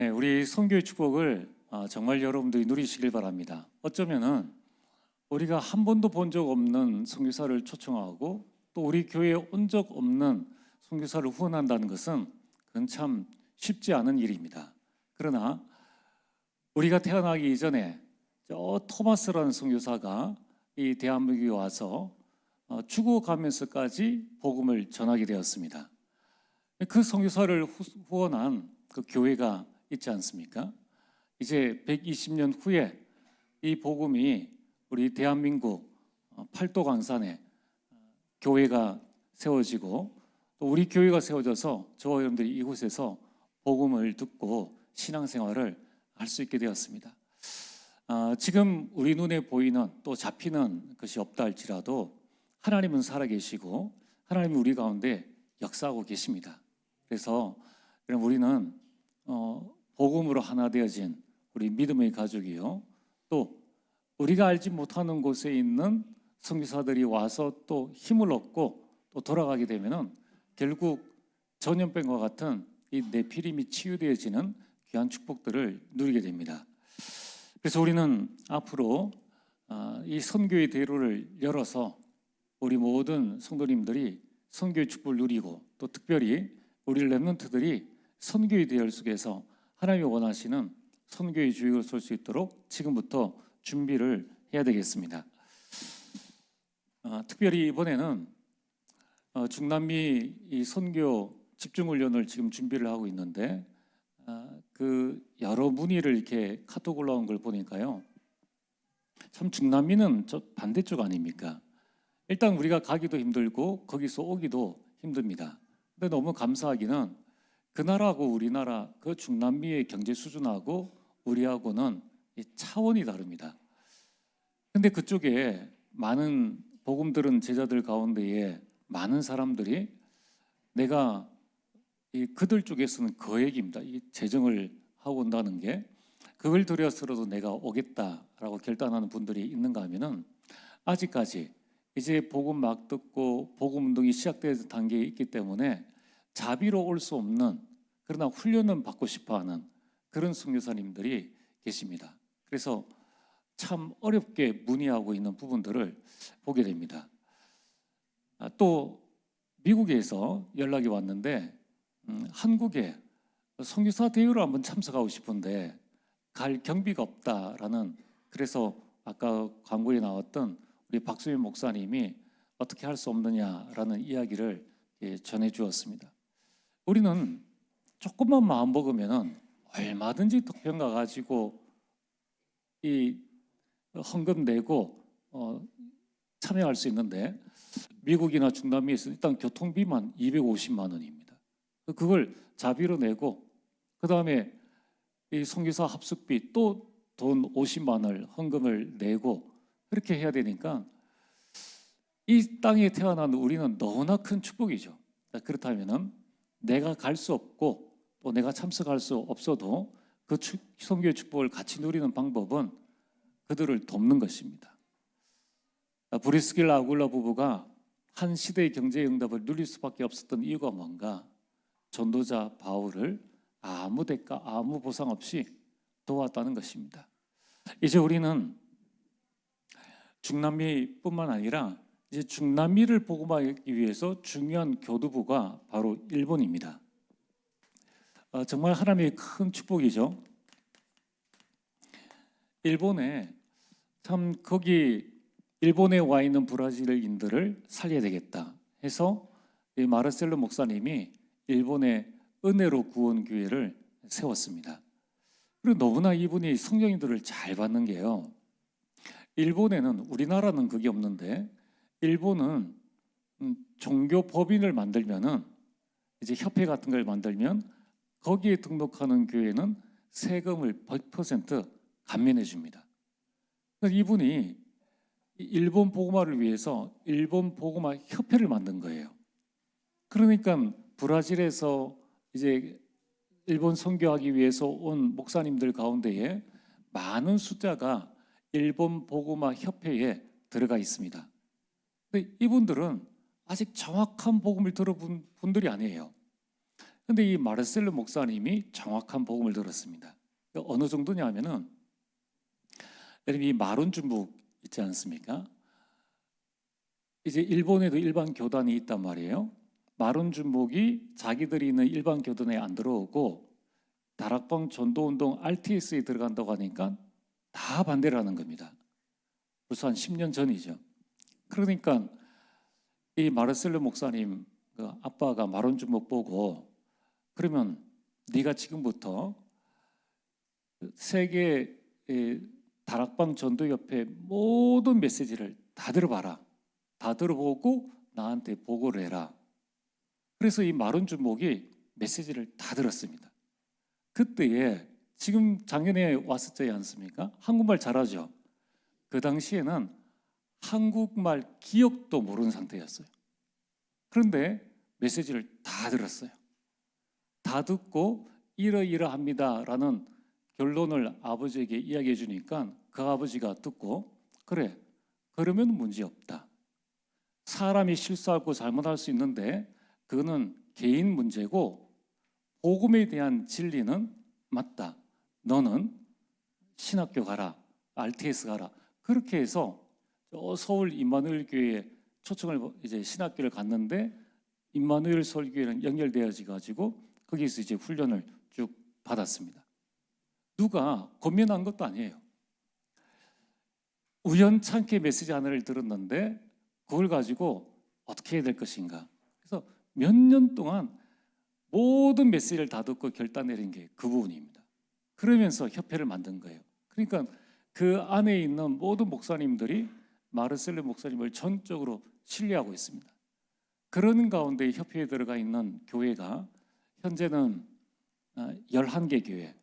네, 우리 선교의 축복을 정말 여러분들이 누리시길 바랍니다. 어쩌면은 우리가 한 번도 본 적 없는 선교사를 초청하고 또 우리 교회에 온 적 없는 선교사를 후원한다는 것은 그건 참 쉽지 않은 일입니다. 그러나 우리가 태어나기 이전에 저 토마스라는 선교사가 이 대한민국에 와서 죽어가면서까지 복음을 전하게 되었습니다. 그 선교사를 후원한 그 교회가 있지 않습니까? 이제 120년 후에 이 복음이 우리 대한민국 팔도 강산에 교회가 세워지고 또 우리 교회가 세워져서 저와 여러분들이 이곳에서 복음을 듣고 신앙생활을 할 수 있게 되었습니다. 지금 우리 눈에 보이는 또 잡히는 것이 없다 할지라도 하나님은 살아계시고 하나님이 우리 가운데 역사하고 계십니다. 그래서 우리는 복음으로 하나 되어진 우리 믿음의 가족이요, 또 우리가 알지 못하는 곳에 있는 선교사들이 와서 또 힘을 얻고 또 돌아가게 되면은 결국 전염병과 같은 이 네피림이 치유되어지는 귀한 축복들을 누리게 됩니다. 그래서 우리는 앞으로 이 선교의 대로를 열어서 우리 모든 성도님들이 선교의 축복을 누리고 또 특별히 우리 렘넌트들이 선교의 대열 속에서 하나님이 원하시는 선교의 주역을 설 수 있도록 지금부터 준비를 해야 되겠습니다. 특별히 이번에는 중남미 이 선교 집중훈련을 지금 준비를 하고 있는데 그 여러 문의를 이렇게 카톡 올라온 걸 보니까요, 참 중남미는 저 반대쪽 아닙니까? 일단 우리가 가기도 힘들고 거기서 오기도 힘듭니다. 근데 너무 감사하기는 그 나라하고 우리나라 그 중남미의 경제 수준하고 우리하고는 차원이 다릅니다. 근데 그쪽에 많은 복음 들은 제자들 가운데에 많은 사람들이 내가 그들 쪽에서는 거액입니다. 이 재정을 하고 온다는 게 그걸 들여서라도 내가 오겠다라고 결단하는 분들이 있는가 하면은 아직까지 이제 복음 막 듣고 복음 운동이 시작되는 단계에 있기 때문에 자비로 올 수 없는, 그러나 훈련은 받고 싶어하는 그런 선교사님들이 계십니다. 그래서 참 어렵게 문의하고 있는 부분들을 보게 됩니다. 또 미국에서 연락이 왔는데 한국에 선교사 대회로 한번 참석하고 싶은데 갈 경비가 없다라는, 그래서 아까 광고에 나왔던 우리 박수민 목사님이 어떻게 할 수 없느냐라는 이야기를 전해 주었습니다. 우리는 조금만 마음 먹으면 얼마든지 덕평가 가지고 이 헌금 내고 참여할 수 있는데 미국이나 중남미에서 일단 교통비만 250만 원입니다. 그걸 자비로 내고 그 다음에 이 선교사 합숙비 또 돈 50만 원을 헌금을 내고 그렇게 해야 되니까 이 땅에 태어난 우리는 너무나 큰 축복이죠. 그렇다면은 내가 갈 수 없고 또 내가 참석할 수 없어도 그 선교의 축복을 같이 누리는 방법은 그들을 돕는 것입니다. 브리스길라 아굴라 부부가 한 시대의 경제 응답을 누릴 수밖에 없었던 이유가 뭔가? 전도자 바울을 아무 대가 아무 보상 없이 도왔다는 것입니다. 이제 우리는 중남미뿐만 아니라 이제 중남미를 복음하기 위해서 중요한 교두부가 바로 일본입니다. 정말 하나님의 큰 축복이죠. 일본에 참 거기 일본에 와 있는 브라질인들을 살려야 되겠다 해서 이 마르셀로 목사님이 일본의 은혜로 구원 교회를 세웠습니다. 그리고 너무나 이분이 성령님들을 잘 받는 게요, 일본에는, 우리나라는 그게 없는데 일본은 종교 법인을 만들면은 이제 협회 같은 걸 만들면 거기에 등록하는 교회는 세금을 100% 감면해 줍니다. 이분이 일본 복음화를 위해서 일본 복음화 협회를 만든 거예요. 그러니까 브라질에서 이제 일본 선교하기 위해서 온 목사님들 가운데에 많은 숫자가 일본 복음화 협회에 들어가 있습니다. 근데 이분들은 아직 정확한 복음을 들어본 분들이 아니에요. 근데 이 마르셀로 목사님이 정확한 복음을 들었습니다. 어느 정도냐면은 여러분 이 마룬 중북 있지 않습니까? 이제 일본에도 일반 교단이 있단 말이에요. 마룬 중북이 자기들이 있는 일반 교단에 안 들어오고 다락방 전도운동 RTS에 들어간다고 하니까 다 반대를 하는 겁니다. 벌써 한 10년 전이죠. 그러니까 이 마르셀로 목사님 그 아빠가 마룬 중북 보고 그러면 네가 지금부터 세계 다락방 전도협회 모든 메시지를 다 들어봐라. 다 들어보고 나한테 보고를 해라. 그래서 이 마룬 중북이 메시지를 다 들었습니다. 그때에 지금 작년에 왔었지 않습니까? 한국말 잘하죠. 그 당시에는 한국말 기억도 모르는 상태였어요. 그런데 메시지를 다 들었어요. 다 듣고 이러이러합니다라는 결론을 아버지에게 이야기해 주니까 그 아버지가 듣고 그래, 그러면 문제없다. 사람이 실수하고 잘못할 수 있는데 그거는 개인 문제고 복음에 대한 진리는 맞다. 너는 신학교 가라. RTS 가라. 그렇게 해서 서울 임마누엘 교회에 초청을 이제 신학교를 갔는데 임마누엘 서울교회랑 연결되어져 가지고 거기서 이제 훈련을 쭉 받았습니다. 누가 권면한 것도 아니에요. 우연찮게 메시지 하나를 들었는데 그걸 가지고 어떻게 해야 될 것인가. 그래서 몇 년 동안 모든 메시지를 다 듣고 결단 내린 게 그 부분입니다. 그러면서 협회를 만든 거예요. 그러니까 그 안에 있는 모든 목사님들이 마르셀로 목사님을 전적으로 신뢰하고 있습니다. 그런 가운데 협회에 들어가 있는 교회가 현재는 11개 교회,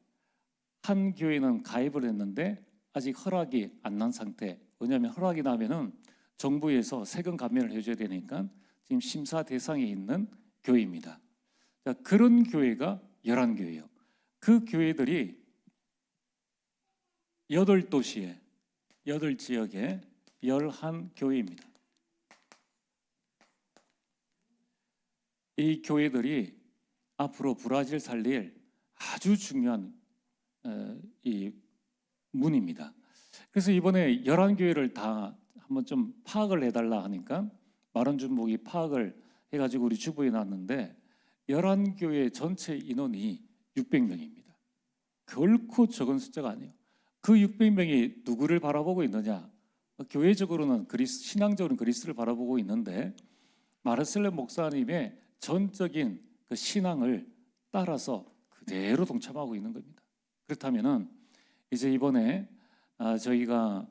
한 교회는 가입을 했는데 아직 허락이 안 난 상태. 왜냐하면 허락이 나면은 정부에서 세금 감면을 해줘야 되니까 지금 심사 대상에 있는 교회입니다. 자, 그런 교회가 11교회예요. 그 교회들이 8도시에 8지역에 11교회입니다. 이 교회들이 앞으로 브라질 살릴 아주 중요한 이 문입니다. 그래서 이번에 11교회를 다 한번 좀 파악을 해달라 하니까 마룬 중북이 파악을 해가지고 우리 주부에 놨는데 11교회 전체 인원이 600명입니다. 결코 적은 숫자가 아니에요. 그 600명이 누구를 바라보고 있느냐? 교회적으로는 그리스, 신앙적으로는 그리스를 바라보고 있는데 마르셀로 목사님의 전적인 그 신앙을 따라서 그대로 동참하고 있는 겁니다. 그렇다면은 이제 이번에 저희가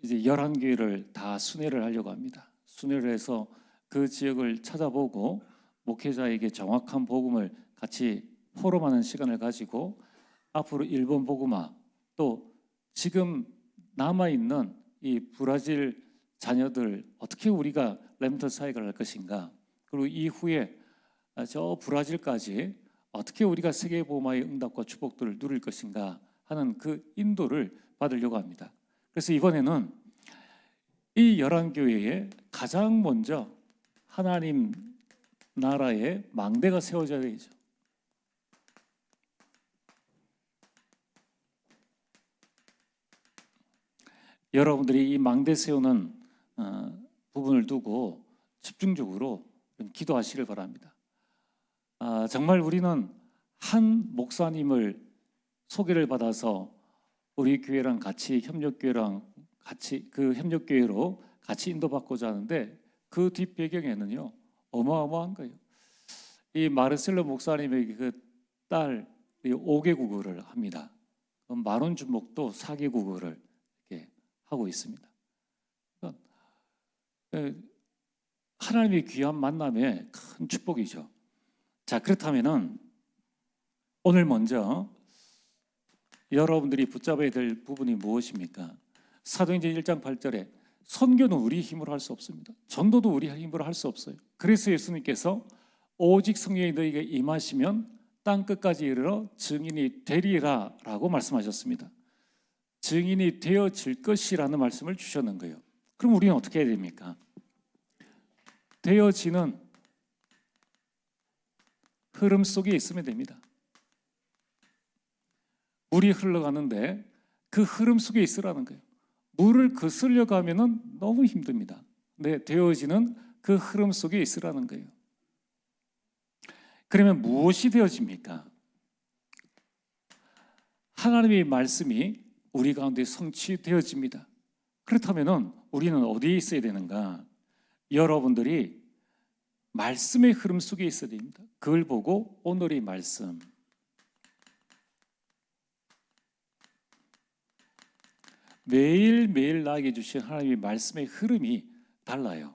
이제 11교회를 다 순회를 하려고 합니다. 순회를 해서 그 지역을 찾아보고 목회자에게 정확한 복음을 같이 포럼하는 시간을 가지고 앞으로 일본 복음화 또 지금 남아있는 이 브라질 자녀들 어떻게 우리가 렘넌트 사역을 할 것인가, 그리고 이후에 저 브라질까지 어떻게 우리가 세계 복음화의 응답과 축복들을 누릴 것인가 하는 그 인도를 받으려고 합니다. 그래서 이번에는 이 11교회에 가장 먼저 하나님 나라의 망대가 세워져야 되죠. 여러분들이 이 망대 세우는 부분을 두고 집중적으로 기도하시길 바랍니다. 정말 우리는 한 목사님을 소개를 받아서 우리 교회랑 같이 협력교회랑 같이 그 협력교회로 같이 인도받고자 하는데 그 뒷배경에는요 어마어마한 거예요. 이 마르셀로 목사님의 그 딸 5개국어를 합니다. 마룬 중북도 4개국어를 이렇게 하고 있습니다. 그러니까 하나님의 귀한 만남의 큰 축복이죠. 자, 그렇다면은 오늘 먼저 여러분들이 붙잡아야 될 부분이 무엇입니까? 사도행전 1장 8절에 선교는 우리 힘으로 할 수 없습니다. 전도도 우리 힘으로 할 수 없어요. 그래서 예수님께서 오직 성령이 너희에게 임하시면 땅 끝까지 이르러 증인이 되리라 라고 말씀하셨습니다. 증인이 되어질 것이라는 말씀을 주셨는 거예요. 그럼 우리는 어떻게 해야 됩니까? 되어지는 흐름 속에 있으면 됩니다. 물이 흘러가는데 그 흐름 속에 있으라는 거예요. 물을 거슬려 가면은 너무 힘듭니다. 근데 되어지는 그 흐름 속에 있으라는 거예요. 그러면 무엇이 되어집니까? 하나님의 말씀이 우리 가운데 성취되어집니다. 그렇다면 우리는 어디에 있어야 되는가? 여러분들이 말씀의 흐름 속에 있어야 됩니다. 그걸 보고 오늘의 말씀, 매일매일 나에게 주신 하나님의 말씀의 흐름이 달라요.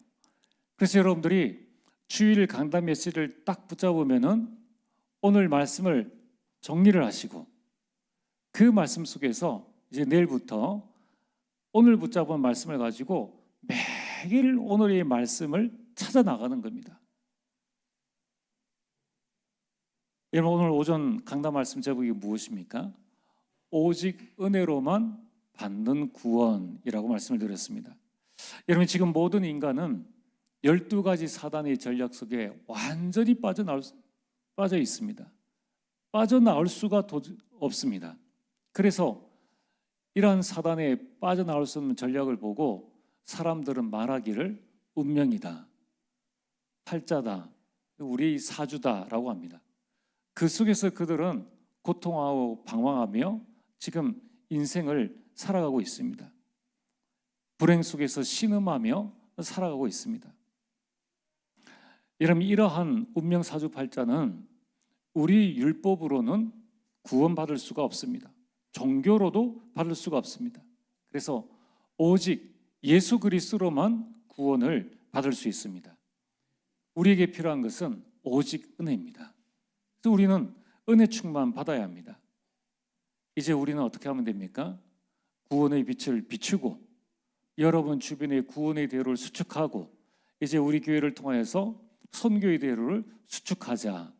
그래서 여러분들이 주일 강단 메시지를 딱 붙잡으면은 오늘 말씀을 정리를 하시고 그 말씀 속에서 이제 내일부터 오늘 붙잡은 말씀을 가지고 매일 오늘의 말씀을 찾아 나가는 겁니다. 여러분, 오늘 오전 강단 말씀 제목이 무엇입니까? 오직 은혜로만 받는 구원이라고 말씀을 드렸습니다. 여러분, 지금 모든 인간은 12가지 사단의 전략 속에 완전히 빠져 있습니다. 빠져나올 수가 없습니다. 그래서 이러한 사단에 빠져나올 수 없는 전략을 보고 사람들은 말하기를 운명이다, 팔자다, 우리 사주다라고 합니다. 그 속에서 그들은 고통하고 방황하며 지금 인생을 살아가고 있습니다. 불행 속에서 신음하며 살아가고 있습니다. 여러분, 이러한 운명 사주팔자는 우리 율법으로는 구원받을 수가 없습니다. 종교로도 받을 수가 없습니다. 그래서 오직 예수 그리스도로만 구원을 받을 수 있습니다. 우리에게 필요한 것은 오직 은혜입니다. 그래서 우리는 은혜 충만 받아야 합니다. 이제 우리는 어떻게 하면 됩니까? 구원의 빛을 비추고 여러분 주변의 구원의 대로를 수축하고 이제 우리 교회를 통하여서 선교의 대로를 수축하자.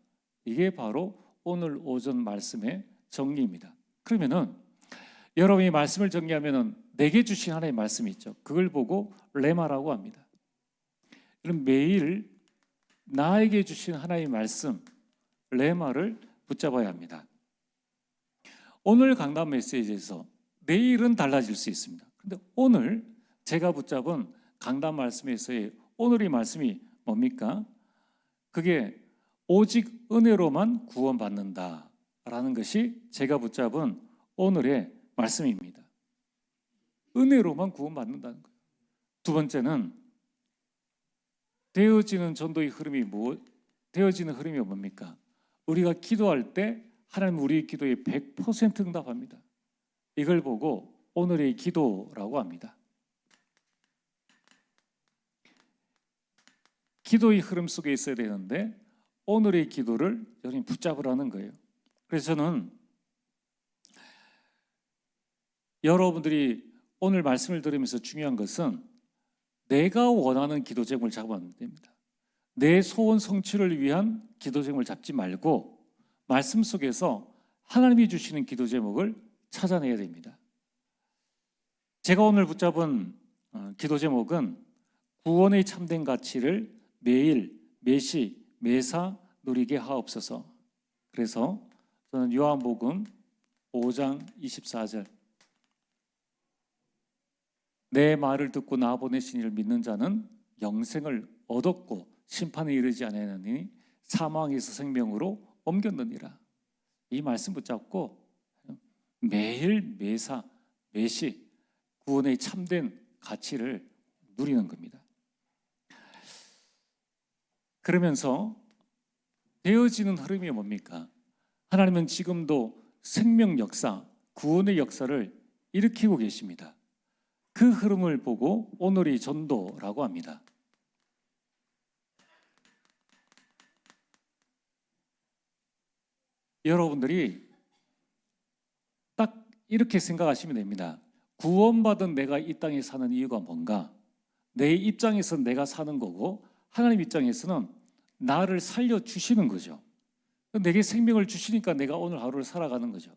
이게 바로 오늘 오전 말씀의 정리입니다. 그러면은 여러분이 말씀을 정리하면은 내게 주신 하나님의 말씀이 있죠. 그걸 보고 레마라고 합니다. 그럼 매일 나에게 주신 하나님의 말씀 레마를 붙잡아야 합니다. 오늘 강단 메시지에서 내일은 달라질 수 있습니다. 그런데 오늘 제가 붙잡은 강단 말씀에서의 오늘의 말씀이 뭡니까? 그게 오직 은혜로만 구원받는다라는 것이 제가 붙잡은 오늘의 말씀입니다. 은혜로만 구원받는다는 거예요. 두 번째는 되어지는 전도의 흐름이 되어지는 흐름이 뭡니까? 우리가 기도할 때 하나님 우리의 기도에 100% 응답합니다. 이걸 보고 오늘의 기도라고 합니다. 기도의 흐름 속에 있어야 되는데 오늘의 기도를 여러분이 붙잡으라는 거예요. 그래서 저는 여러분들이 오늘 말씀을 들으면서 중요한 것은 내가 원하는 기도 제목을 잡으면 됩니다. 내 소원 성취를 위한 기도 제목을 잡지 말고 말씀 속에서 하나님이 주시는 기도 제목을 찾아내야 됩니다. 제가 오늘 붙잡은 기도 제목은 구원의 참된 가치를 매일, 매시, 매사 누리게 하옵소서. 그래서 저는 요한복음 5장 24절 내 말을 듣고 나 보내신 이를 믿는 자는 영생을 얻었고 심판에 이르지 아니하느니 사망에서 생명으로 옮겼느니라. 이 말씀 붙잡고 매일 매사 매시 구원의 참된 가치를 누리는 겁니다. 그러면서 되어지는 흐름이 뭡니까? 하나님은 지금도 생명 역사, 구원의 역사를 일으키고 계십니다. 그 흐름을 보고 오늘의 전도라고 합니다. 여러분들이 딱 이렇게 생각하시면 됩니다. 구원받은 내가 이 땅에 사는 이유가 뭔가? 내 입장에서 내가 사는 거고 하나님 입장에서는 나를 살려주시는 거죠. 내게 생명을 주시니까 내가 오늘 하루를 살아가는 거죠.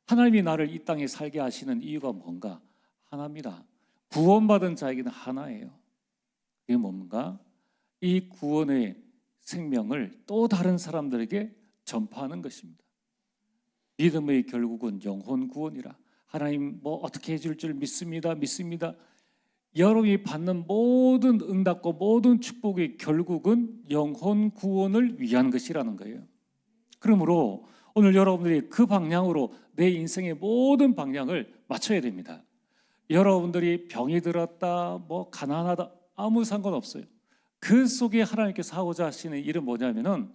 하나님이 나를 이 땅에 살게 하시는 이유가 뭔가? 하나입니다. 구원받은 자에게는 하나예요. 그게 뭔가? 이 구원의 생명을 또 다른 사람들에게 전파하는 것입니다. 믿음의 결국은 영혼 구원이라. 하나님 뭐 어떻게 해줄 줄 믿습니다. 여러분이 받는 모든 응답과 모든 축복의 결국은 영혼 구원을 위한 것이라는 거예요. 그러므로 오늘 여러분들이 그 방향으로 내 인생의 모든 방향을 맞춰야 됩니다. 여러분들이 병이 들었다, 뭐 가난하다, 아무 상관없어요. 그 속에 하나님께서 하고자 하시는 일은 뭐냐면은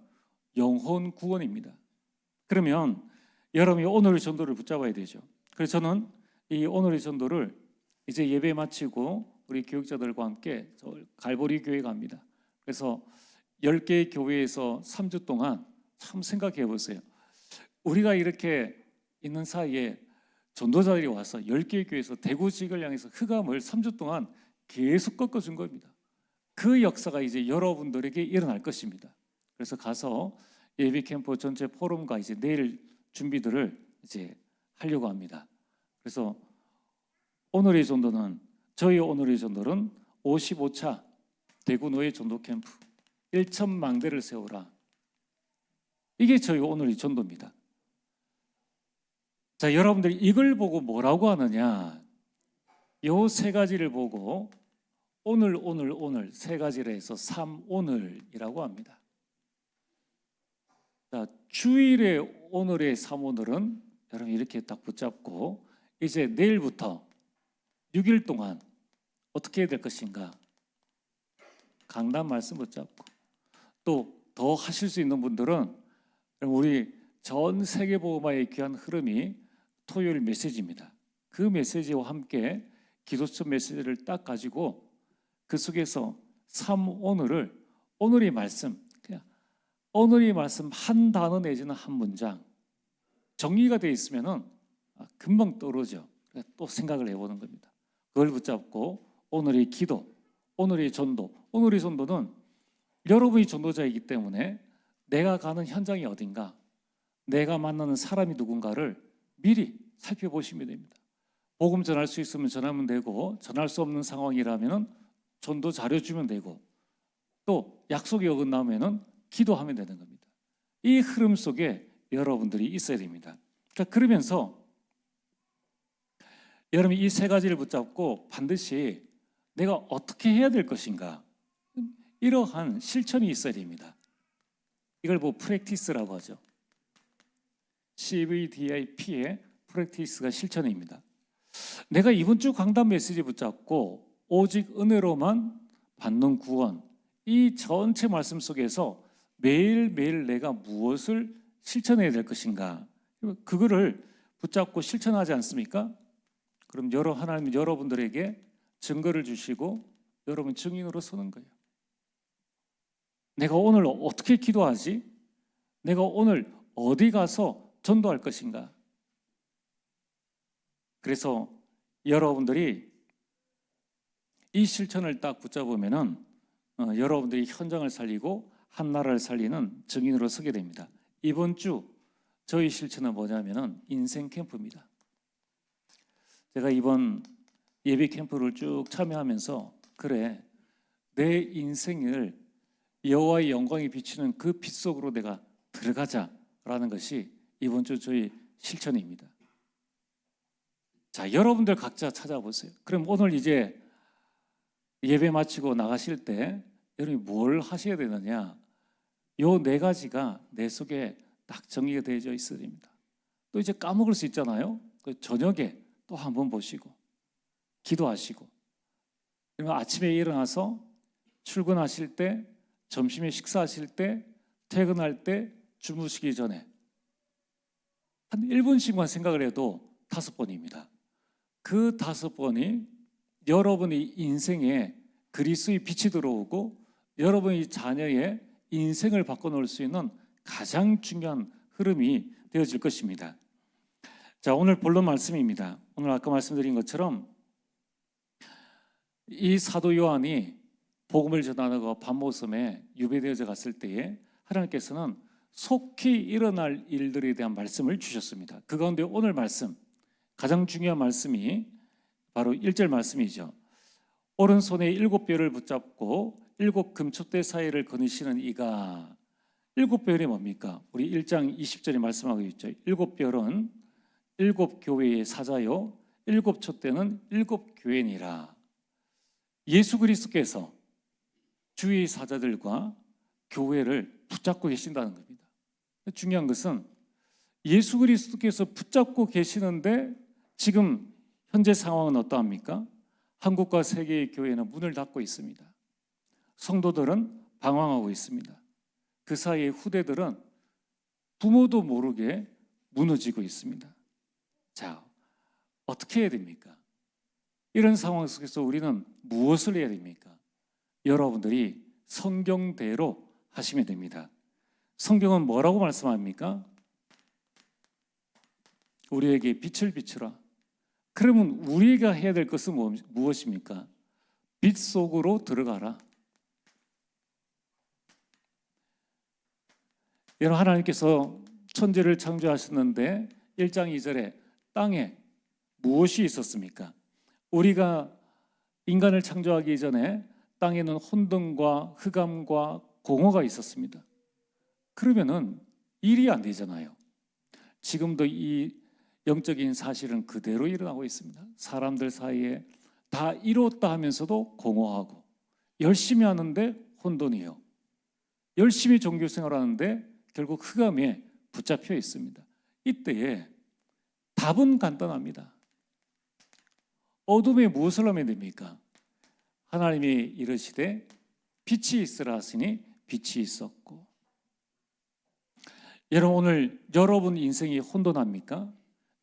영혼 구원입니다. 그러면 여러분이 오늘의 전도를 붙잡아야 되죠. 그래서 저는 이 오늘의 전도를 이제 예배 마치고 우리 교육자들과 함께 갈보리 교회 갑니다. 그래서 10개의 교회에서 3주 동안 참 생각해 보세요. 우리가 이렇게 있는 사이에 전도자들이 와서 10개의 교회에서 대구직을 향해서 흑암을 3주 동안 계속 꺾어준 겁니다. 그 역사가 이제 여러분들에게 일어날 것입니다. 그래서 가서 예비 캠프 전체 포럼과 이제 내일 준비들을 이제 하려고 합니다. 그래서 오늘의 전도는 저희 오늘의 전도는 55차 대구 노예 전도 캠프 1,000망대를 세우라. 이게 저희 오늘의 전도입니다. 자, 여러분들이 이걸 보고 뭐라고 하느냐? 요 세 가지를 보고 오늘 세 가지를 해서 3오늘이라고 합니다. 자, 주일의 오늘의 3오늘은 여러분 이렇게 딱 붙잡고 이제 내일부터 6일 동안 어떻게 해야 될 것인가? 강단 말씀 붙잡고 또 더 하실 수 있는 분들은 우리 전 세계 복음화의 귀한 흐름이 토요일 메시지입니다. 그 메시지와 함께 기도처 메시지를 딱 가지고 그 속에서 3오늘을 오늘의 말씀 그냥 오늘의 말씀 한 단어 내지는 한 문장 정리가 되어 있으면은 금방 떨어져. 또 생각을 해보는 겁니다. 그걸 붙잡고 오늘의 기도, 오늘의 전도. 오늘의 전도는 여러분이 전도자이기 때문에 내가 가는 현장이 어딘가, 내가 만나는 사람이 누군가를 미리 살펴보시면 됩니다. 복음 전할 수 있으면 전하면 되고, 전할 수 없는 상황이라면 전도 자료 주면 되고, 또 약속이 어긋나면 기도하면 되는 겁니다. 이 흐름 속에 여러분들이 있어야 됩니다. 그러면서 여러분이 이 세 가지를 붙잡고 반드시 내가 어떻게 해야 될 것인가, 이러한 실천이 있어야 됩니다. 이걸 프랙티스라고 하죠. CVDIP의 프랙티스가 실천입니다. 내가 이번 주 강단 메시지 붙잡고 오직 은혜로만 받는 구원, 이 전체 말씀 속에서 매일매일 내가 무엇을 실천해야 될 것인가, 그거를 붙잡고 실천하지 않습니까? 그럼 하나님은 여러분들에게 증거를 주시고 여러분 증인으로 서는 거예요. 내가 오늘 어떻게 기도하지? 내가 오늘 어디 가서 전도할 것인가? 그래서 여러분들이 이 실천을 딱 붙잡으면은 여러분들이 현장을 살리고 한 나라를 살리는 증인으로 서게 됩니다. 이번 주 저희 실천은 뭐냐면은 인생 캠프입니다. 제가 이번 예비 캠프를 쭉 참여하면서 그래, 내 인생을 여호와의 영광이 비치는 그 빛 속으로 내가 들어가자라는 것이 이번 주 저희 실천입니다. 자, 여러분들 각자 찾아보세요. 그럼 오늘 이제 예배 마치고 나가실 때 여러분이 뭘 하셔야 되느냐? 요 네 가지가 내 속에 딱 정리가 되어져 있어야 됩니다. 또 이제 까먹을 수 있잖아요. 그 저녁에 또 한번 보시고 기도하시고, 그러면 아침에 일어나서 출근하실 때, 점심에 식사하실 때, 퇴근할 때, 주무시기 전에 한 1분씩만 생각을 해도 5번입니다. 그 5번이 여러분의 인생에 그리스도의 빛이 들어오고 여러분의 자녀의 인생을 바꿔놓을 수 있는 가장 중요한 흐름이 되어질 것입니다. 자, 오늘 본론 말씀입니다. 오늘 아까 말씀드린 것처럼 이 사도 요한이 복음을 전하고 밤모섬에 유배되어져 갔을 때에 하나님께서는 속히 일어날 일들에 대한 말씀을 주셨습니다. 그 가운데 오늘 말씀, 가장 중요한 말씀이 바로 1절 말씀이죠. 오른손에 7뼈를 붙잡고 7 금촛대 사이를 거니시는 이가, 일곱 별이 뭡니까? 우리 1장 20절에 말씀하고 있죠. 일곱 별은 일곱 교회의 사자요 일곱 촛대는 일곱 교회니라. 예수 그리스도께서 주의 사자들과 교회를 붙잡고 계신다는 겁니다. 중요한 것은 예수 그리스도께서 붙잡고 계시는데 지금 현재 상황은 어떠합니까? 한국과 세계의 교회는 문을 닫고 있습니다. 성도들은 방황하고 있습니다. 그 사이에 후대들은 부모도 모르게 무너지고 있습니다. 자, 어떻게 해야 됩니까? 이런 상황 속에서 우리는 무엇을 해야 됩니까? 여러분들이 성경대로 하시면 됩니다. 성경은 뭐라고 말씀합니까? 우리에게 빛을 비추라. 그러면 우리가 해야 될 것은 무엇입니까? 빛 속으로 들어가라. 여러분, 하나님께서 천지를 창조하셨는데 1장 2절에 땅에 무엇이 있었습니까? 우리가 인간을 창조하기 이전에 땅에는 혼돈과 흑암과 공허가 있었습니다. 그러면은 일이 안 되잖아요. 지금도 이 영적인 사실은 그대로 일어나고 있습니다. 사람들 사이에 다 이뤘다 하면서도 공허하고, 열심히 하는데 혼돈이요, 열심히 종교 생활하는데 결국 흑암에 붙잡혀 있습니다. 이때에 답은 간단합니다. 어둠에 무엇을 하면 됩니까? 하나님이 이르시되 빛이 있으라 하시니 빛이 있었고. 여러분, 오늘 여러분 인생이 혼돈합니까?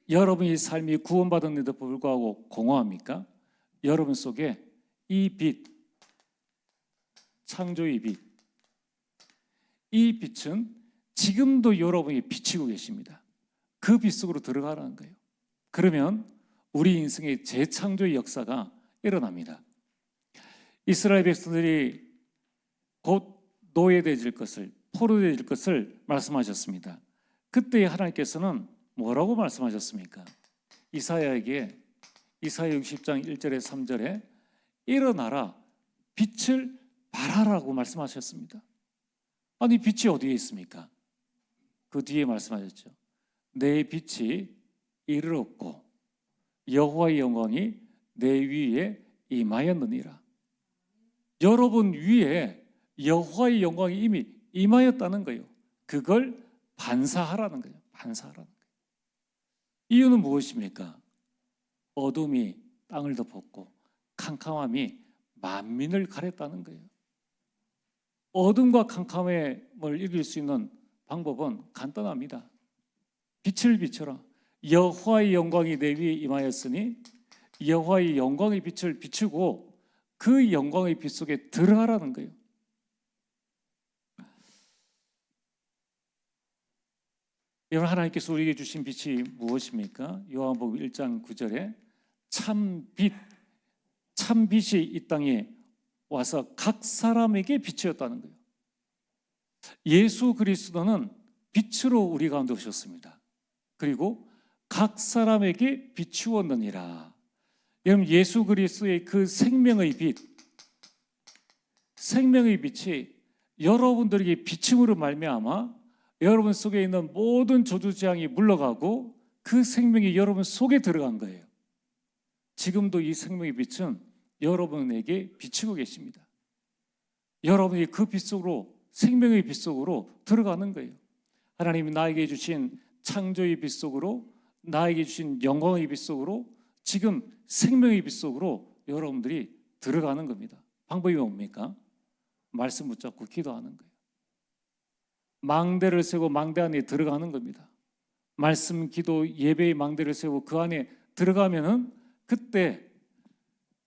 여러분의 삶이 구원받았는데도 불구하고 공허합니까? 여러분 속에 이 빛, 창조의 빛, 이 빛은 지금도 여러분이 비치고 계십니다. 그 빛 속으로 들어가라는 거예요. 그러면 우리 인생의 재창조의 역사가 일어납니다. 이스라엘 백성들이 곧 노예되질 것을, 포로되질 것을 말씀하셨습니다. 그때 하나님께서는 뭐라고 말씀하셨습니까? 이사야에게 이사야 60장 1절에 3절에 일어나라, 빛을 발하라고 말씀하셨습니다. 아니, 빛이 어디에 있습니까? 그 뒤에 말씀하셨죠. 내 빛이 이르렀고 여호와의 영광이 내 위에 임하였느니라. 여러분 위에 여호와의 영광이 이미 임하였다는 거예요. 그걸 반사하라는 거예요. 반사하라는 거예요. 이유는 무엇입니까? 어둠이 땅을 덮었고 캄캄함이 만민을 가렸다는 거예요. 어둠과 캄캄함을 이길 수 있는 방법은 간단합니다. 빛을 비춰라. 여호와의 영광이 내 위에 임하였으니 여호와의 영광의 빛을 비추고 그 영광의 빛 속에 들어가라는 거예요. 여러분, 하나님께서 우리에게 주신 빛이 무엇입니까? 요한복음 1장 9절에 참빛, 참빛이 이 땅에 와서 각 사람에게 빛이었다는 거예요. 예수 그리스도는 빛으로 우리 가운데 오셨습니다. 그리고 각 사람에게 비추었느니라. 여러분, 예수 그리스도의 그 생명의 빛, 생명의 빛이 여러분들에게 비침으로 말미암아 여러분 속에 있는 모든 저주재앙이 물러가고 그 생명이 여러분 속에 들어간 거예요. 지금도 이 생명의 빛은 여러분에게 비치고 계십니다. 여러분이 그 빛 속으로, 생명의 빛 속으로 들어가는 거예요. 하나님이 나에게 주신 창조의 빛 속으로, 나에게 주신 영광의 빛 속으로, 지금 생명의 빛 속으로 여러분들이 들어가는 겁니다. 방법이 뭡니까? 말씀 붙잡고 기도하는 거예요. 망대를 세우고 망대 안에 들어가는 겁니다. 말씀, 기도, 예배의 망대를 세우고 그 안에 들어가면은 그때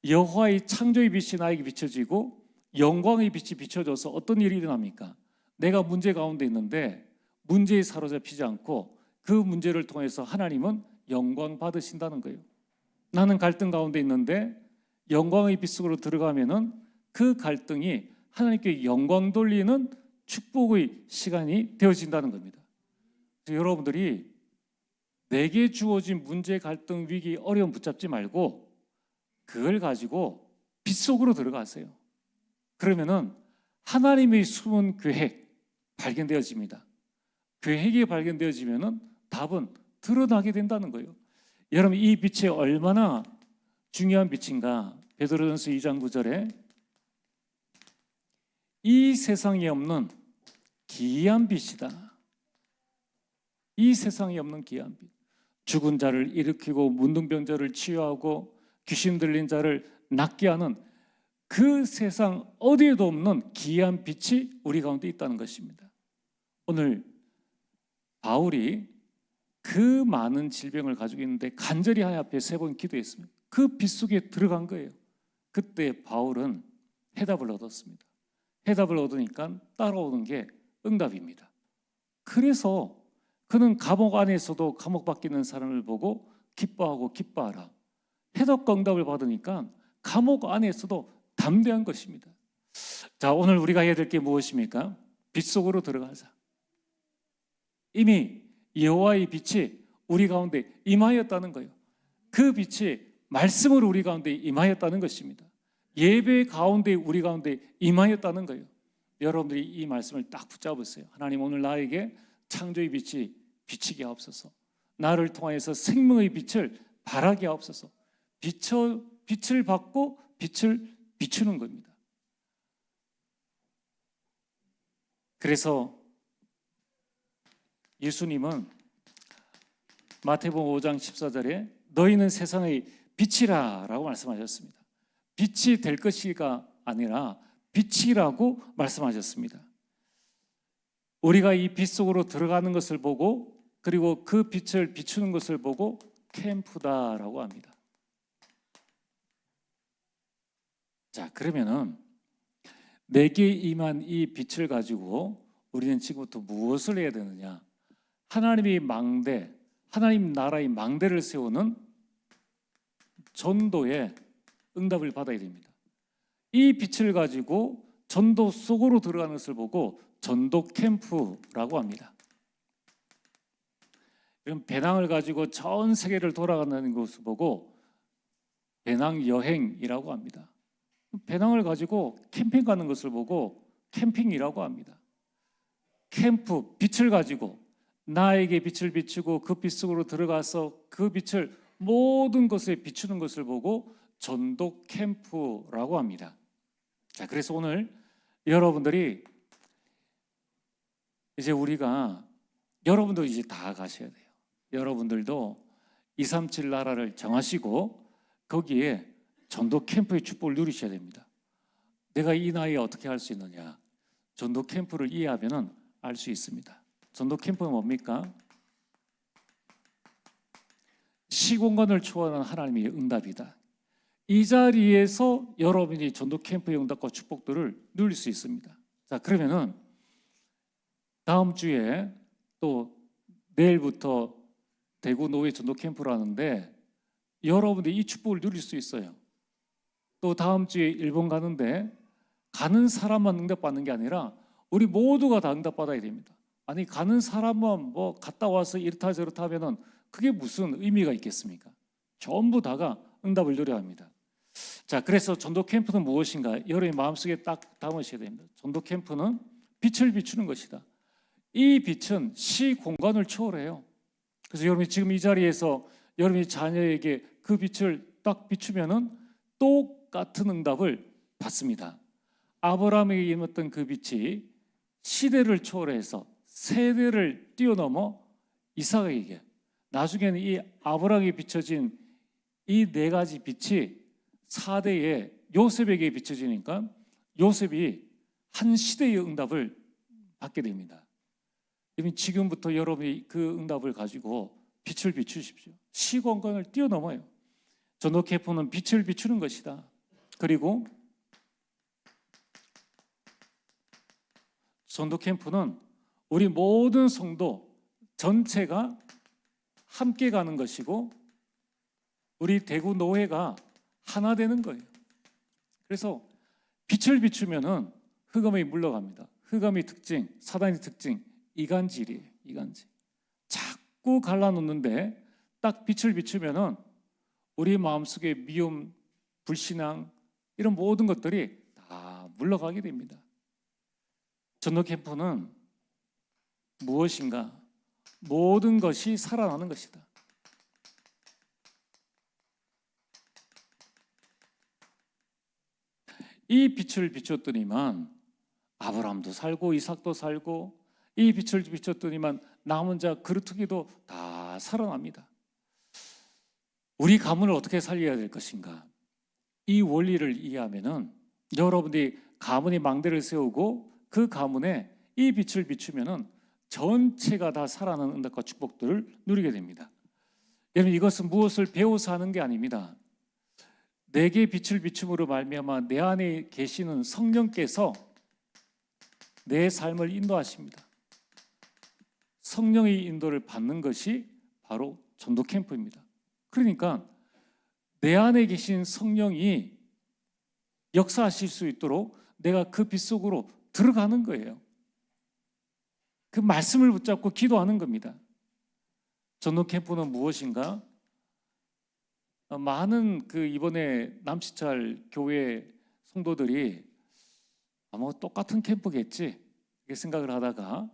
여호와의 창조의 빛이 나에게 비춰지고 영광의 빛이 비춰져서 어떤 일이 일어납니까? 내가 문제 가운데 있는데 문제에 사로잡히지 않고 그 문제를 통해서 하나님은 영광 받으신다는 거예요. 나는 갈등 가운데 있는데 영광의 빛 속으로 들어가면은 그 갈등이 하나님께 영광 돌리는 축복의 시간이 되어진다는 겁니다. 여러분들이 내게 주어진 문제, 갈등, 위기, 어려움 붙잡지 말고 그걸 가지고 빛 속으로 들어가세요. 그러면은 하나님의 숨은 계획, 발견되어집니다. 계획이 발견되어지면은 답은 드러나게 된다는 거예요. 여러분, 이 빛이 얼마나 중요한 빛인가? 베드로전서 2장 9절에 이 세상에 없는 기이한 빛이다. 이 세상에 없는 기이한 빛. 죽은 자를 일으키고 문둥병자를 치유하고 귀신 들린 자를 낫게 하는 그 세상 어디에도 없는 기이한 빛이 우리 가운데 있다는 것입니다. 오늘 바울이 그 많은 질병을 가지고 있는데 간절히 하나님 앞에 3번 기도했습니다. 그 빛 속에 들어간 거예요. 그때 바울은 해답을 얻었습니다. 해답을 얻으니까 따라오는 게 응답입니다. 그래서 그는 감옥 안에서도 감옥 밖에 있는 사람을 보고 기뻐하고 기뻐하라. 해답과 응답을 받으니까 감옥 안에서도 담대한 것입니다. 자, 오늘 우리가 해야 될 게 무엇입니까? 빛 속으로 들어가자. 이미 여호와의 빛이 우리 가운데 임하였다는 거예요. 그 빛이 말씀으로 우리 가운데 임하였다는 것입니다. 예배 가운데 우리 가운데 임하였다는 거예요. 여러분들이 이 말씀을 딱 붙잡으세요. 하나님, 오늘 나에게 창조의 빛이 비치게 하옵소서. 나를 통하여서 생명의 빛을 발하게 하옵소서. 빛을 받고 빛을 비추는 겁니다. 그래서 예수님은 마태복음 5장 14절에 너희는 세상의 빛이라 라고 말씀하셨습니다. 빛이 될 것이가 아니라 빛이라고 말씀하셨습니다. 우리가 이 빛 속으로 들어가는 것을 보고 그리고 그 빛을 비추는 것을 보고 캠프다라고 합니다. 자, 그러면은 내게 임한 이 빛을 가지고 우리는 지금부터 무엇을 해야 되느냐? 하나님의 망대, 하나님 나라의 망대를 세우는 전도의 응답을 받아야 됩니다. 이 빛을 가지고 전도 속으로 들어가는 것을 보고 전도 캠프라고 합니다. 그럼 배낭을 가지고 전 세계를 돌아가는 것을 보고 배낭 여행이라고 합니다. 배낭을 가지고 캠핑 가는 것을 보고 캠핑이라고 합니다. 캠프, 빛을 가지고 나에게 빛을 비추고 그 빛 속으로 들어가서 그 빛을 모든 것에 비추는 것을 보고 전도 캠프라고 합니다. 자, 그래서 오늘 여러분들이 이제 우리가 여러분도 이제 다 가셔야 돼요. 여러분들도 237 나라를 정하시고 거기에 전도 캠프의 축복을 누리셔야 됩니다. 내가 이 나이에 어떻게 할 수 있느냐? 전도 캠프를 이해하면은 알 수 있습니다. 전도 캠프는 뭡니까? 시공간을 초월하는 하나님의 응답이다. 이 자리에서 여러분이 전도 캠프의 응답과 축복들을 누릴 수 있습니다. 자, 그러면은 다음 주에 또 내일부터 대구 노예 전도 캠프를 하는데 여러분들이 이 축복을 누릴 수 있어요. 또 다음 주에 일본 가는데 가는 사람만 응답받는 게 아니라 우리 모두가 다 응답받아야 됩니다. 아니, 가는 사람만 뭐 갔다 와서 이렇다 저렇다 하면은 그게 무슨 의미가 있겠습니까? 전부 다가 응답을 누려야 합니다. 자, 그래서 전도 캠프는 무엇인가? 여러분의 마음속에 딱 담으셔야 됩니다. 전도 캠프는 빛을 비추는 것이다. 이 빛은 시공간을 초월해요. 그래서 여러분이 지금 이 자리에서 여러분이 자녀에게 그 빛을 딱 비추면은 똑같은 응답을 받습니다. 아브라함에게 임했던 그 빛이 시대를 초월해서 세대를 뛰어넘어 이삭에게, 나중에는 이 아브라함에게 비춰진 이 4가지 빛이 4대의 요셉에게 비춰지니까 요셉이 한 시대의 응답을 받게 됩니다. 지금부터 여러분이 그 응답을 가지고 빛을 비추십시오. 시공간을 뛰어넘어요. 전도 캠프는 빛을 비추는 것이다. 그리고 전도 캠프는 우리 모든 성도 전체가 함께 가는 것이고 우리 대구 노회가 하나 되는 거예요. 그래서 빛을 비추면은 흑암이 물러갑니다. 흑암의 특징, 사단의 특징, 이간질이에요. 이간질. 자꾸 갈라놓는데 딱 빛을 비추면은 우리 마음속에 미움, 불신앙 이런 모든 것들이 다 물러가게 됩니다. 전도 캠프는 무엇인가? 모든 것이 살아나는 것이다. 이 빛을 비췄더니만 아브라함도 살고 이삭도 살고, 이 빛을 비췄더니만 남은 자 그루터기도 다 살아납니다. 우리 가문을 어떻게 살려야 될 것인가? 이 원리를 이해하면은 여러분들이 가문의 망대를 세우고 그 가문에 이 빛을 비추면은 전체가 다 살아나는 은혜과 축복들을 누리게 됩니다. 여러분, 이것은 무엇을 배워서 하는 게 아닙니다. 내게 빛을 비춤으로 말미암아 내 안에 계시는 성령께서 내 삶을 인도하십니다. 성령의 인도를 받는 것이 바로 전도 캠프입니다. 그러니까 내 안에 계신 성령이 역사하실 수 있도록 내가 그 빛 속으로 들어가는 거예요. 그 말씀을 붙잡고 기도하는 겁니다. 전도 캠프는 무엇인가? 많은 이번에 남시찰 교회 성도들이 아마 똑같은 캠프겠지 이렇게 생각을 하다가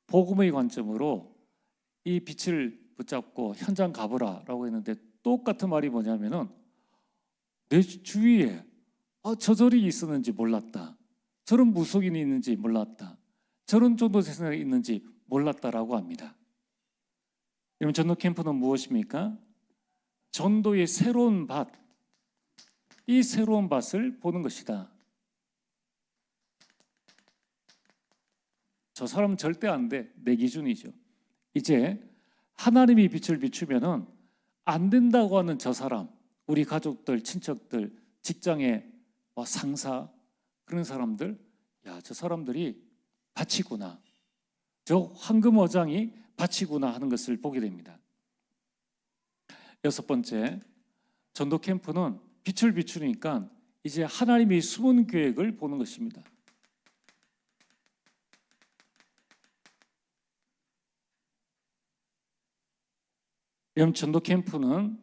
복음의 관점으로 이 빛을 붙잡고 현장 가보라라고 했는데, 똑같은 말이 뭐냐면은 내 주위에 저절이 있었는지 몰랐다, 저런 무속인이 있는지 몰랐다, 저런 전도 세상에 있는지 몰랐다라고 합니다. 여러분, 전도 캠프는 무엇입니까? 전도의 새로운 밭, 이 새로운 밭을 보는 것이다. 저 사람은 절대 안 돼, 내 기준이죠. 이제 하나님이 빛을 비추면은 안 된다고 하는 저 사람, 우리 가족들, 친척들, 직장의 상사, 그런 사람들, 야, 저 사람들이 밭이구나, 저 황금 어장이 밭이구나 하는 것을 보게 됩니다. 여섯 번째, 전도 캠프는 빛을 비추니까 이제 하나님의 숨은 계획을 보는 것입니다. 여러분, 전도 캠프는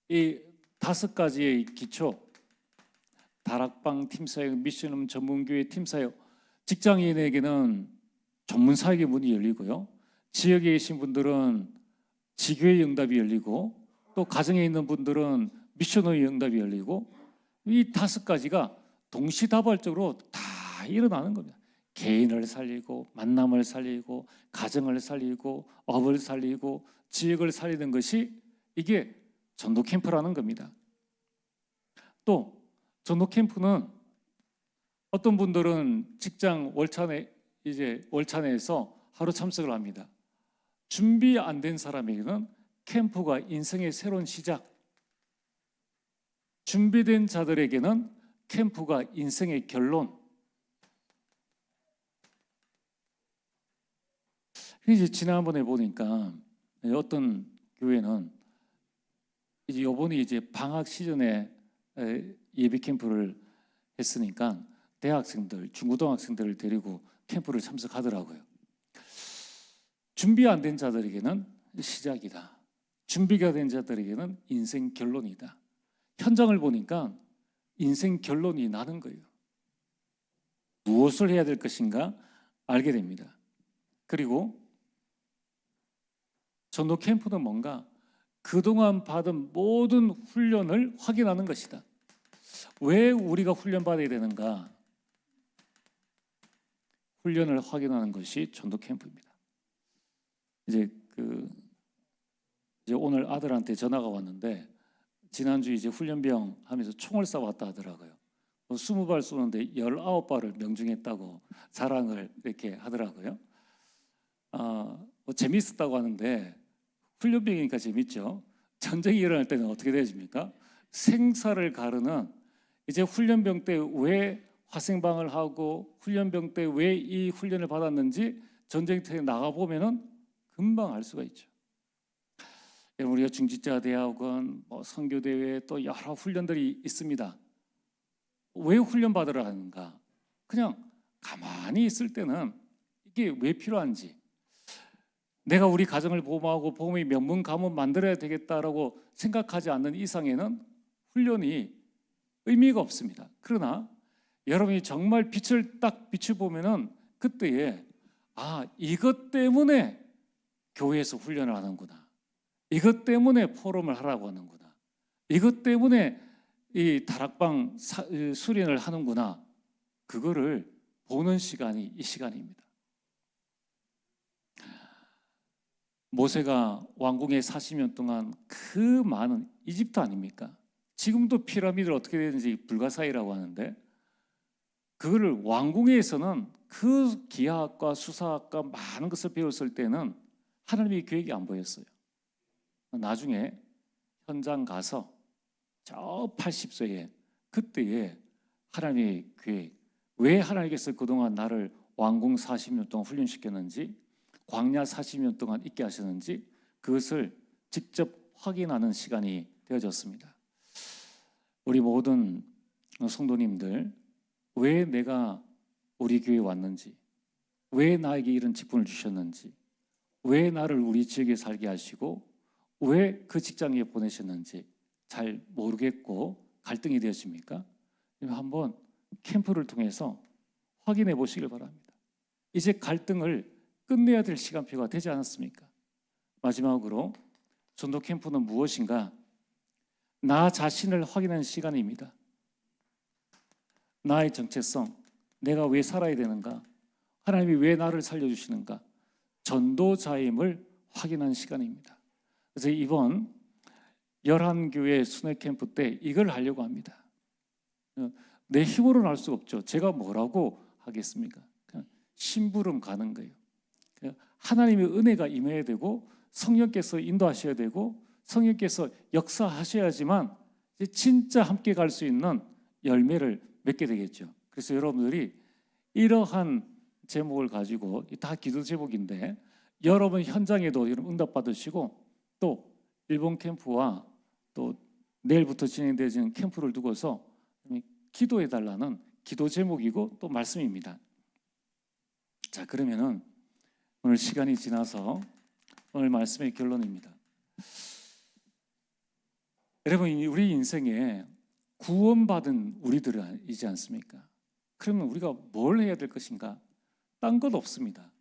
이 5가지의 기초, 다락방 팀사역, 미션홈 전문교회 팀사역, 직장인에게는 전문사역의 문이 열리고요, 지역에 계신 분들은 지교의 응답이 열리고, 또 가정에 있는 분들은 미션의 응답이 열리고, 이 5가지가 동시다발적으로 다 일어나는 겁니다. 개인을 살리고, 만남을 살리고, 가정을 살리고, 업을 살리고, 지역을 살리는 것이 이게 전도 캠프라는 겁니다. 또 전도 캠프는 어떤 분들은 직장 월차내에서 하루 참석을 합니다. 준비 안 된 사람에게는 캠프가 인생의 새로운 시작, 준비된 자들에게는 캠프가 인생의 결론. 이제 지난번에 보니까 어떤 교회는 이제 요번에 이제 방학 시즌에 예비 캠프를 했으니까 대학생들, 중고등학생들을 데리고 캠프를 참석하더라고요. 준비 안 된 자들에게는 시작이다, 준비가 된 자들에게는 인생 결론이다. 현장을 보니까 인생 결론이 나는 거예요. 무엇을 해야 될 것인가 알게 됩니다. 그리고 전도 캠프는 뭔가 그동안 받은 모든 훈련을 확인하는 것이다. 왜 우리가 훈련받아야 되는가? 훈련을 확인하는 것이 전도 캠프입니다. 이제 오늘 아들한테 전화가 왔는데, 지난주 이제 훈련병 하면서 총을 쏴왔다 하더라고요. 20발 쏘는데 19발을 명중했다고 자랑을 이렇게 하더라고요. 재밌었다고 하는데, 훈련병이니까 재밌죠. 전쟁이 일어날 때는 어떻게 되십니까? 생사를 가르는, 이제 훈련병 때 왜 화생방을 하고 훈련병 때 왜 이 훈련을 받았는지 전쟁터에 나가보면은 금방 알 수가 있죠. 우리가 중직자대학원, 선교대회, 또 여러 훈련들이 있습니다. 왜 훈련 받으러 하는가? 그냥 가만히 있을 때는 이게 왜 필요한지, 내가 우리 가정을 보호하고 복음의 명문 가문 만들어야 되겠다라고 생각하지 않는 이상에는 훈련이 의미가 없습니다. 그러나 여러분이 정말 빛을 딱 비춰보면은 그때에 이것 때문에 교회에서 훈련을 하는구나. 이것 때문에 포럼을 하라고 하는구나. 이것 때문에 이 다락방 수련을 하는구나. 그거를 보는 시간이 이 시간입니다. 모세가 왕궁에 40년 동안 그 많은 이집트 아닙니까? 지금도 피라미드를 어떻게 되는지 불가사의라고 하는데, 그거를 왕궁에서는 그 기하학과 수사학과 많은 것을 배웠을 때는 하나님의 계획이 안 보였어요. 나중에 현장 가서 저 80세에 그때에 하나님의 계획, 왜 하나님께서 그동안 나를 왕궁 40년 동안 훈련시켰는지, 광야 40년 동안 있게 하셨는지, 그것을 직접 확인하는 시간이 되어졌습니다. 우리 모든 성도님들, 왜 내가 우리 교회에 왔는지, 왜 나에게 이런 직분을 주셨는지, 왜 나를 우리 지역에 살게 하시고 왜 그 직장에 보내셨는지 잘 모르겠고 갈등이 되었습니까? 한번 캠프를 통해서 확인해 보시길 바랍니다. 이제 갈등을 끝내야 될 시간표가 되지 않았습니까? 마지막으로 전도 캠프는 무엇인가? 나 자신을 확인하는 시간입니다. 나의 정체성, 내가 왜 살아야 되는가? 하나님이 왜 나를 살려주시는가? 전도자임을 확인하는 시간입니다. 그래서 이번 11교회 순회 캠프 때 이걸 하려고 합니다. 내 힘으로는 할 수가 없죠. 제가 뭐라고 하겠습니까? 그냥 심부름 가는 거예요. 하나님의 은혜가 임해야 되고 성령께서 인도하셔야 되고 성령께서 역사하셔야지만 진짜 함께 갈 수 있는 열매를 맺게 되겠죠. 그래서 여러분들이 이러한 제목을 가지고, 다 기도 제목인데, 여러분 현장에도 여러분 응답 받으시고, 또 일본 캠프와 또 내일부터 진행되어지는 캠프를 두고서 기도해 달라는 기도 제목이고 또 말씀입니다. 자, 그러면은 오늘 시간이 지나서 오늘 말씀의 결론입니다. 여러분, 우리 인생에 구원받은 우리들이지 않습니까? 그러면 우리가 뭘 해야 될 것인가? 딴 것 없습니다.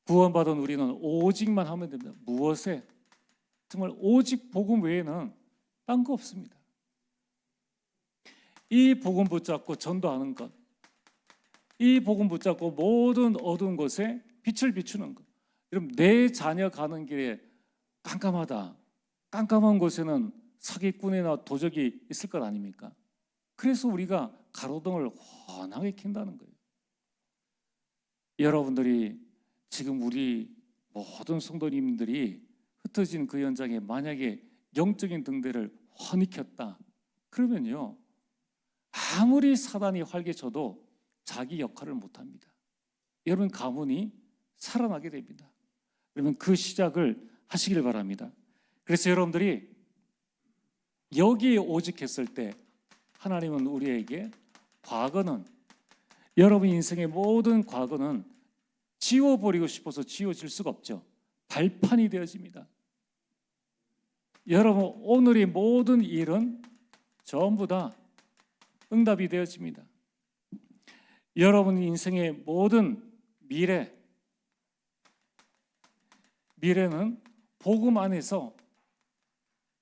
구원받은 우리는 오직만 하면 됩니다. 무엇에? 정말 오직 복음 외에는 딴 거 없습니다. 이 복음 붙잡고 전도하는 것, 이 복음 붙잡고 모든 어두운 곳에 빛을 비추는 것. 여러분, 내 자녀 가는 길에 깜깜하다, 깜깜한 곳에는 사기꾼이나 도적이 있을 것 아닙니까? 그래서 우리가 가로등을 환하게 켠다는 거예요. 여러분들이 지금 우리 모든 성도님들이 흩어진 그 현장에 만약에 영적인 등대를 환히 켰다, 그러면요, 아무리 사단이 활개쳐도 자기 역할을 못합니다. 여러분 가문이 살아나게 됩니다. 그러면 그 시작을 하시길 바랍니다. 그래서 여러분들이 여기에 오직했을 때 하나님은 우리에게 과거는, 여러분 인생의 모든 과거는 지워버리고 싶어서 지워질 수가 없죠. 발판이 되어집니다. 여러분 오늘의 모든 일은 전부 다 응답이 되어집니다. 여러분 인생의 모든 미래는 복음 안에서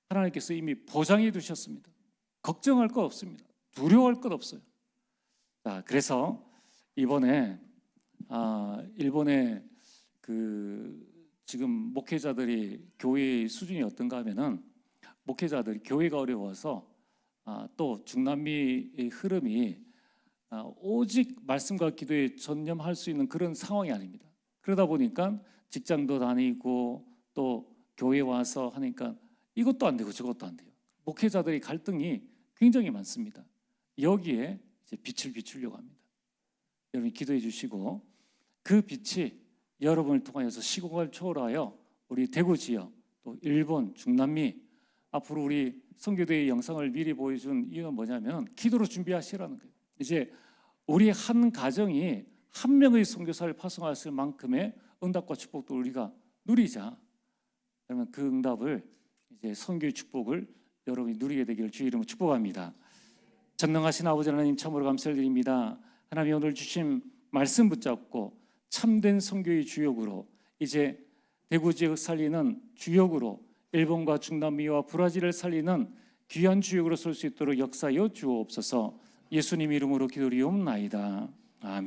하나님께서 이미 보장해 두셨습니다. 걱정할 것 없습니다. 두려워할 것 없어요. 자, 그래서 이번에 일본의 지금 목회자들이 교회의 수준이 어떤가 하면은, 목회자들이 교회가 어려워서 또 중남미의 흐름이 오직 말씀과 기도에 전념할 수 있는 그런 상황이 아닙니다. 그러다 보니까 직장도 다니고 또 교회 와서 하니까 이것도 안 되고 저것도 안 돼요. 목회자들의 갈등이 굉장히 많습니다. 여기에 이제 빛을 비추려고 합니다. 여러분 기도해 주시고, 그 빛이 여러분을 통하여서 시공을 초월하여 우리 대구 지역, 또 일본, 중남미, 앞으로 우리 선교대의 영상을 미리 보여준 이유는 뭐냐면 기도로 준비하시라는 거예요. 이제 우리 한 가정이 한 명의 선교사를 파송하실 만큼의 응답과 축복도 우리가 누리자. 그러면 그 응답을, 이제 선교의 축복을 여러분이 누리게 되기를 주의 이름으로 축복합니다. 전능하신 아버지 하나님, 참으로 감사를 드립니다. 하나님, 오늘 주신 말씀 붙잡고 참된 선교의 주역으로 이제 대구 지역 살리는 주역으로 일본과 중남미와 브라질을 살리는 귀한 주역으로 설 수 있도록 역사여 주옵소서. 예수님 이름으로 기도리옵나이다. 아멘.